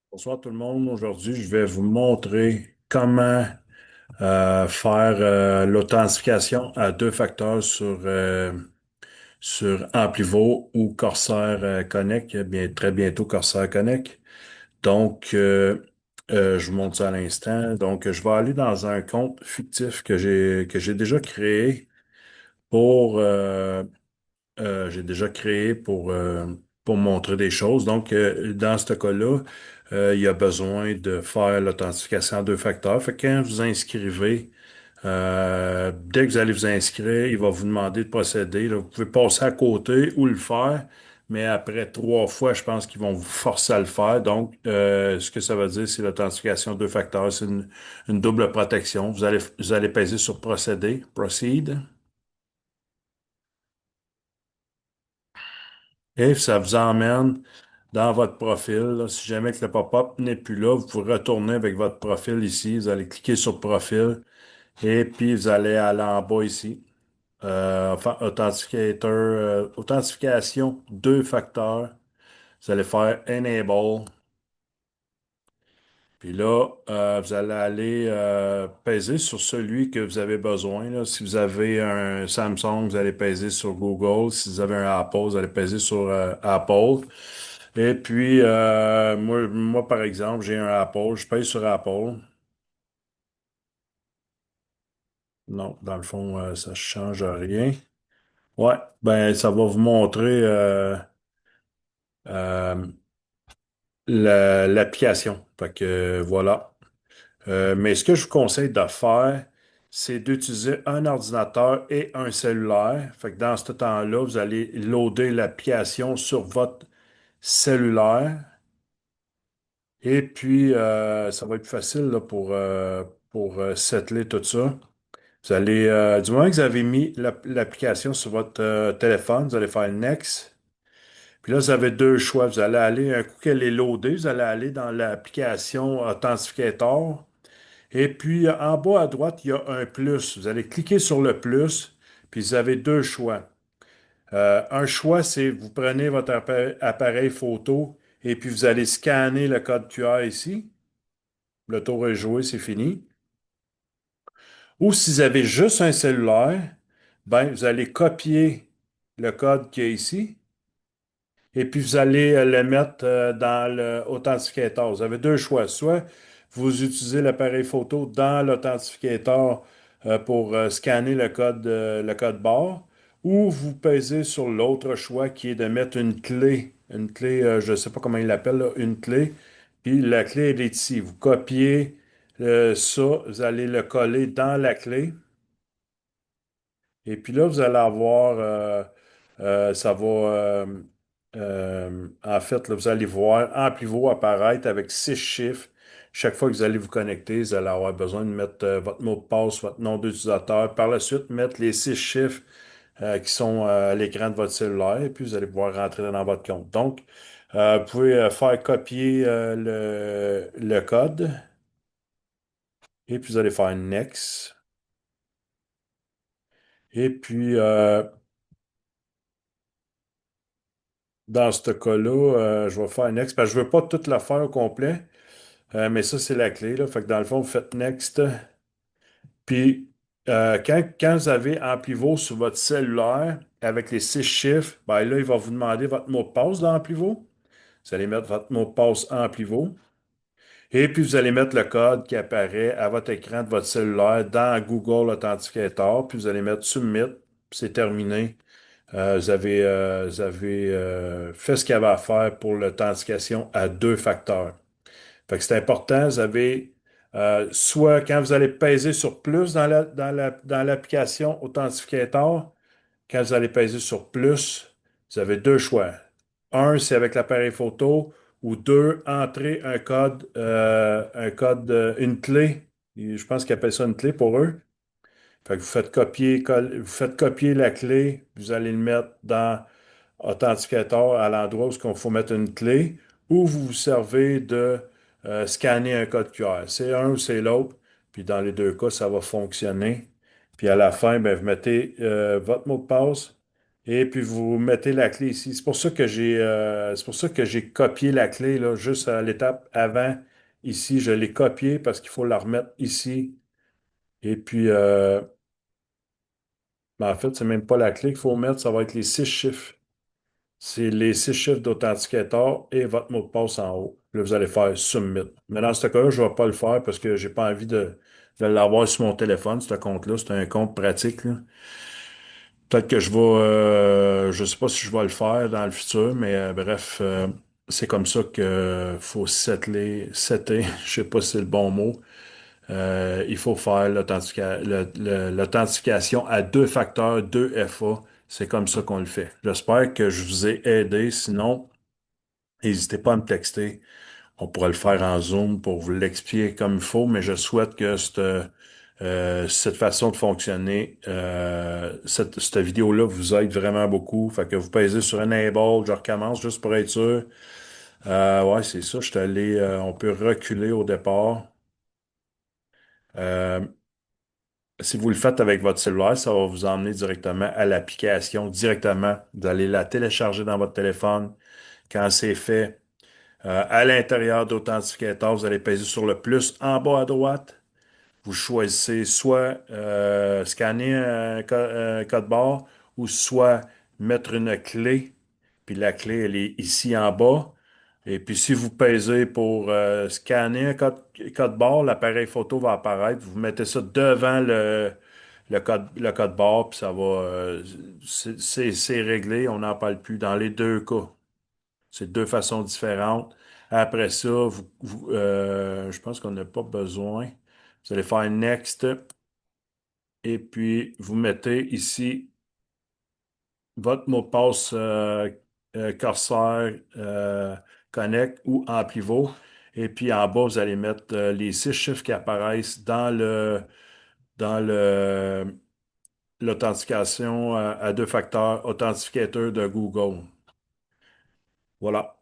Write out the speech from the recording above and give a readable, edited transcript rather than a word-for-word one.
Bonsoir tout le monde. Aujourd'hui, je vais vous montrer comment faire l'authentification à deux facteurs sur Amplivo ou Corsair Connect, bien, très bientôt Corsair Connect. Donc, je vous montre ça à l'instant. Donc, je vais aller dans un compte fictif que j'ai déjà créé pour pour montrer des choses. Donc, dans ce cas-là, il y a besoin de faire l'authentification à deux facteurs. Fait que quand vous inscrivez, dès que vous allez vous inscrire, il va vous demander de procéder. Là, vous pouvez passer à côté ou le faire, mais après 3 fois, je pense qu'ils vont vous forcer à le faire. Donc, ce que ça veut dire, c'est l'authentification à deux facteurs. C'est une double protection. Vous allez peser sur procéder, proceed. Et ça vous emmène dans votre profil. Là. Si jamais que le pop-up n'est plus là, vous pouvez retourner avec votre profil ici. Vous allez cliquer sur Profil et puis vous allez aller en bas ici. Enfin, authentification deux facteurs. Vous allez faire Enable. Puis là, vous allez aller peser sur celui que vous avez besoin. Là. Si vous avez un Samsung, vous allez peser sur Google. Si vous avez un Apple, vous allez peser sur Apple. Et puis, moi, par exemple, j'ai un Apple. Je paye sur Apple. Non, dans le fond, ça ne change rien. Ouais, ben, ça va vous montrer euh, l'application. Fait que voilà. Mais ce que je vous conseille de faire, c'est d'utiliser un ordinateur et un cellulaire. Fait que dans ce temps-là, vous allez loader l'application sur votre cellulaire. Et puis, ça va être plus facile là, pour settler tout ça. Vous allez, du moment que vous avez mis l'application sur votre téléphone, vous allez faire Next. Puis là, vous avez deux choix. Vous allez aller, un coup qu'elle est loadée, vous allez aller dans l'application Authentificator. Et puis, en bas à droite, il y a un plus. Vous allez cliquer sur le plus, puis vous avez deux choix. Un choix, c'est vous prenez votre appareil photo et puis vous allez scanner le code QR ici. Le tour est joué, c'est fini. Ou si vous avez juste un cellulaire, ben, vous allez copier le code qui est ici et puis vous allez le mettre dans l'authentificateur. Vous avez deux choix. Soit vous utilisez l'appareil photo dans l'authentificateur pour scanner le code barre, ou vous pesez sur l'autre choix qui est de mettre une clé, je ne sais pas comment il l'appelle, là, une clé, puis la clé, elle est ici. Vous copiez ça, vous allez le coller dans la clé. Et puis là, vous allez avoir, ça va, en fait, là, vous allez voir Amplivaux apparaître avec 6 chiffres. Chaque fois que vous allez vous connecter, vous allez avoir besoin de mettre votre mot de passe, votre nom d'utilisateur. Par la suite, mettre les 6 chiffres qui sont à l'écran de votre cellulaire et puis vous allez pouvoir rentrer dans votre compte. Donc, vous pouvez faire copier le code et puis vous allez faire Next. Et puis, dans ce cas-là, je vais faire Next parce que je ne veux pas toute la faire au complet, mais ça, c'est la clé, là. Fait que dans le fond, vous faites Next. Puis, quand vous avez un pivot sur votre cellulaire avec les 6 chiffres, ben là, il va vous demander votre mot de passe dans pivot. Vous allez mettre votre mot de passe en pivot. Et puis, vous allez mettre le code qui apparaît à votre écran de votre cellulaire dans Google Authenticator. Puis, vous allez mettre Submit. Puis, c'est terminé. Vous avez fait ce qu'il y avait à faire pour l'authentification à deux facteurs. Fait que c'est important, vous avez soit quand vous allez peser sur plus dans l'application Authentificator, quand vous allez peser sur plus, vous avez deux choix. Un, c'est avec l'appareil photo, ou deux, entrer un code, une clé. Je pense qu'ils appellent ça une clé pour eux. Fait que vous faites copier la clé, vous allez le mettre dans Authenticator à l'endroit où il faut mettre une clé, ou vous vous servez de scanner un code QR. C'est un ou c'est l'autre, puis dans les deux cas, ça va fonctionner. Puis à la fin, ben, vous mettez votre mot de passe Et puis vous mettez la clé ici. C'est pour ça que j'ai copié la clé là, juste à l'étape avant. Ici, je l'ai copiée parce qu'il faut la remettre ici. Et puis, ben, en fait, c'est même pas la clé qu'il faut mettre, ça va être les 6 chiffres. C'est les 6 chiffres d'authenticateur et votre mot de passe en haut. Là, vous allez faire Submit. Mais dans ce cas-là, je ne vais pas le faire parce que j'ai pas envie de l'avoir sur mon téléphone, ce compte-là. C'est un compte pratique, là. Peut-être que je sais pas si je vais le faire dans le futur, mais bref, c'est comme ça que faut setter, je sais pas si c'est le bon mot. Il faut faire l'authentification à 2 facteurs, 2 FA. C'est comme ça qu'on le fait. J'espère que je vous ai aidé. Sinon, n'hésitez pas à me texter. On pourrait le faire en Zoom pour vous l'expliquer comme il faut, mais je souhaite que cette façon de fonctionner, cette vidéo-là vous aide vraiment beaucoup. Fait que vous pèsez sur Enable, je recommence juste pour être sûr. Ouais, c'est ça, on peut reculer au départ. Euh, Si vous le faites avec votre cellulaire, ça va vous emmener directement à l'application, directement. Vous allez la télécharger dans votre téléphone. Quand c'est fait, à l'intérieur d'Authentificator, vous allez peser sur le plus en bas à droite. Vous choisissez soit scanner un code barre ou soit mettre une clé. Puis la clé, elle est ici en bas. Et puis si vous pesez pour scanner un code barre, l'appareil photo va apparaître. Vous mettez ça devant le code barre, puis ça va. C'est réglé, on n'en parle plus dans les deux cas. C'est deux façons différentes. Après ça, je pense qu'on n'a pas besoin. Vous allez faire Next et puis vous mettez ici votre mot de passe Corsair Connect ou Amplivo. Et puis en bas, vous allez mettre les 6 chiffres qui apparaissent dans l'authentification à 2 facteurs authentificateur de Google. Voilà.